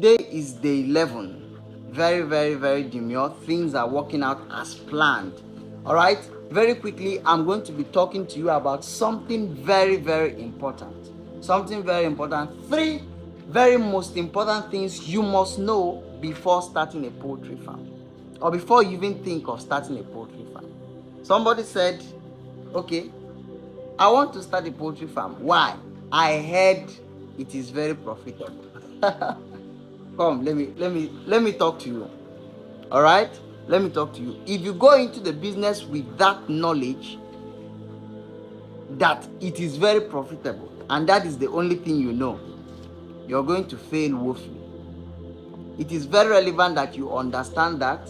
Today is day 11. Very, very, very demure. Things are working out as planned. All right. Very quickly, I'm going to be talking to you about something very, very important. Something very important. 3 very most important things you must know before starting a poultry farm, or before you even think of starting a poultry farm. Somebody said, okay, I want to start a poultry farm. Why? I heard it is very profitable. Come, let me talk to you. All right? Let me talk to you. If you go into the business with that knowledge that it is very profitable, and that is the only thing you know, you're going to fail woefully. It is very relevant that you understand that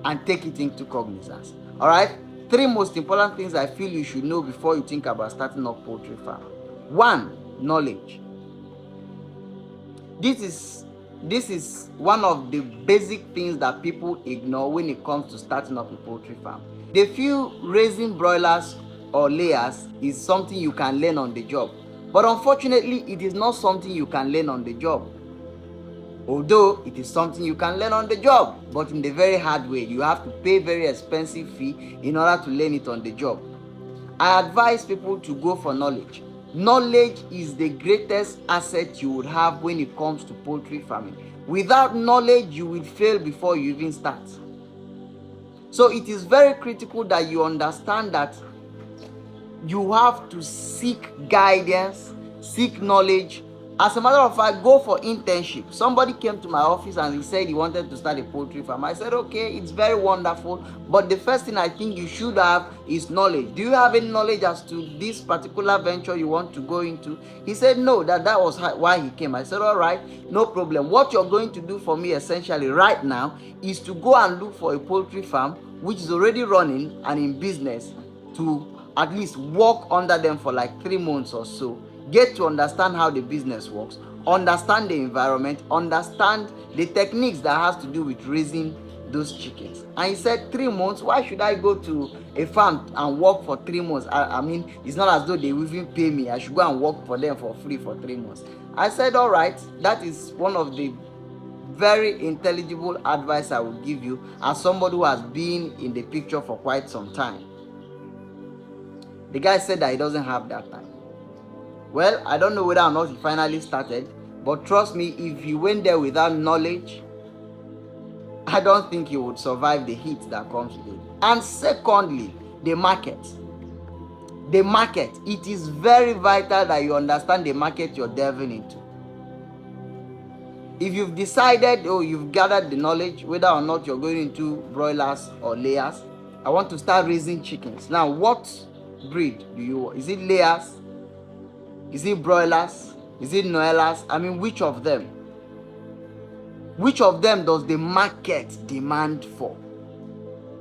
and take it into cognizance. All right? 3 most important things I feel you should know before you think about starting a poultry farm. 1, knowledge. This is one of the basic things that people ignore when it comes to starting up a poultry farm. They feel raising broilers or layers is something you can learn on the job. But unfortunately, it is not something you can learn on the job. Although it is something you can learn on the job, but in the very hard way. You have to pay very expensive fee in order to learn it on the job. I advise people to go for knowledge. Knowledge is the greatest asset you would have when it comes to poultry farming. Without knowledge, you will fail before you even start. So it is very critical that you understand that you have to seek guidance, seek knowledge. As a matter of fact, go for internship. Somebody came to my office and he said he wanted to start a poultry farm. I said, okay, it's very wonderful, but the first thing I think you should have is knowledge. Do you have any knowledge as to this particular venture you want to go into? He said no, that was why he came. I said, all right, no problem. What you're going to do for me essentially right now is to go and look for a poultry farm which is already running and in business, to at least work under them for like 3 months or so. Get to understand how the business works, understand the environment, understand the techniques that has to do with raising those chickens. And he said, 3 months? Why should I go to a farm and work for 3 months? I mean, it's not as though they will even pay me. I should go and work for them for free for 3 months. I said, all right, that is one of the very intelligible advice I will give you as somebody who has been in the picture for quite some time. The guy said that he doesn't have that time. Well, I don't know whether or not he finally started, but trust me, if he went there without knowledge, I don't think he would survive the heat that comes with it. And secondly, the market. The market. It is very vital that you understand the market you're delving into. If you've decided, you've gathered the knowledge, whether or not you're going into broilers or layers, I want to start raising chickens. Now, what breed do you want? Is it layers? Is it broilers? Is it noellas? I mean, which of them? Which of them does the market demand for?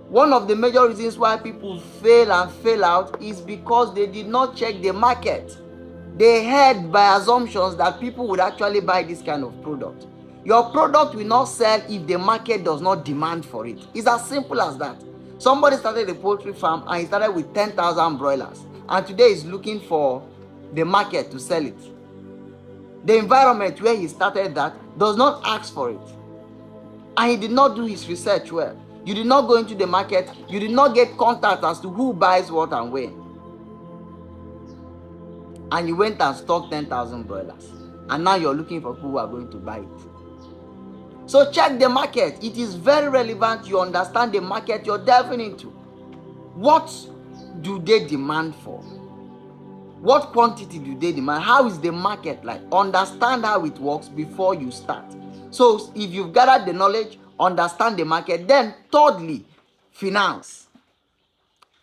One of the major reasons why people fail and fail out is because they did not check the market. They heard by assumptions that people would actually buy this kind of product. Your product will not sell if the market does not demand for it. It's as simple as that. Somebody started a poultry farm and he started with 10,000 broilers, and today is looking for the market to sell it. The environment where he started that does not ask for it, and he did not do his research well. You did not go into the market. You did not get contact as to who buys what and when, and you went and stocked 10,000 broilers, and now you're looking for people who are going to buy it. So check the market. It is very relevant you understand the market you're delving into. What do they demand for? What quantity do they demand? How is the market like? Understand how it works before you start. So if you've gathered the knowledge, understand the market. Then thirdly, finance.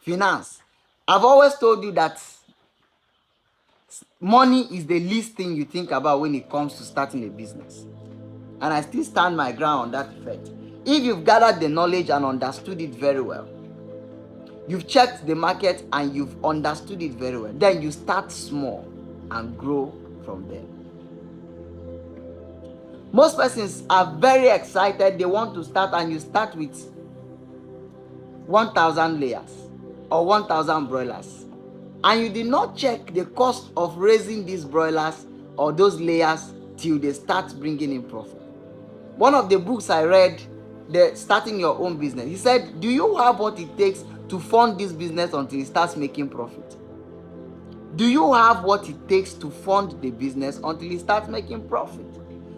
Finance. I've always told you that money is the least thing you think about when it comes to starting a business. And I still stand my ground on that effect. If you've gathered the knowledge and understood it very well, you've checked the market and you've understood it very well, then you start small and grow from there. Most persons are very excited. They want to start, and you start with 1,000 layers or 1,000 broilers, and you did not check the cost of raising these broilers or those layers till they start bringing in profit. One of the books I read, the Starting Your Own Business, he said, do you have what it takes to fund this business until it starts making profit? Do you have what it takes to fund the business until it starts making profit?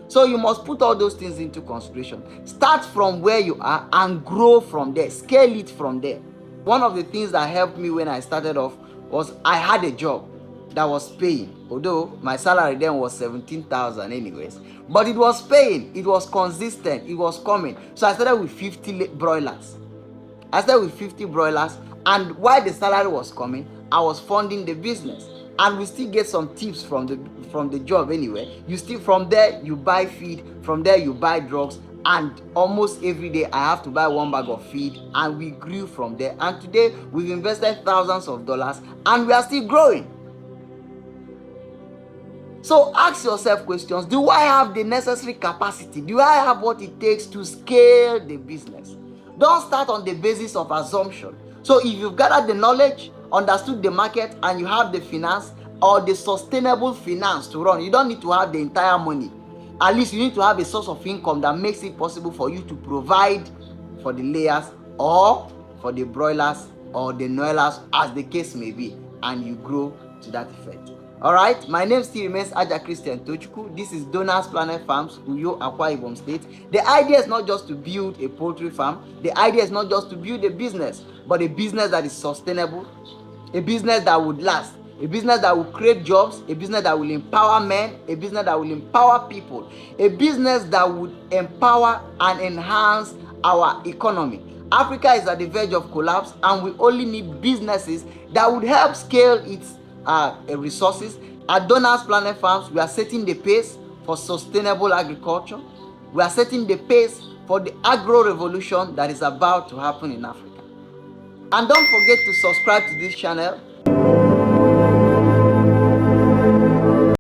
So you must put all those things into consideration. Start from where you are and grow from there. Scale it from there. One of the things that helped me when I started off was I had a job that was paying, although my salary then was 17,000 anyways, but it was paying, it was consistent, it was coming. So I started with 50 broilers. And while the salary was coming, I was funding the business, and we still get some tips from the job anyway. You still, from there you buy feed, from there you buy drugs, and almost every day I have to buy 1 bag of feed, and we grew from there. And today we've invested thousands of dollars and we are still growing. So ask yourself questions. Do I have the necessary capacity? Do I have what it takes to scale the business? Don't start on the basis of assumption. So if you've gathered the knowledge, understood the market, and you have the finance or the sustainable finance to run, you don't need to have the entire money. At least you need to have a source of income that makes it possible for you to provide for the layers or for the broilers or the noilers, as the case may be, and you grow to that effect. Alright, my name still remains Aja Christian Tochukwu. This is Donors Planet Farms, Uyo, Akwa, Ibom State. The idea is not just to build a poultry farm. The idea is not just to build a business, but a business that is sustainable, a business that would last, a business that will create jobs, a business that will empower men, a business that will empower people, a business that would empower and enhance our economy. Africa is at the verge of collapse, and we only need businesses that would help scale its resources. At Donors Planet Farms, we are setting the pace for sustainable agriculture. We are setting the pace for the agro revolution that is about to happen in Africa. And don't forget to subscribe to this channel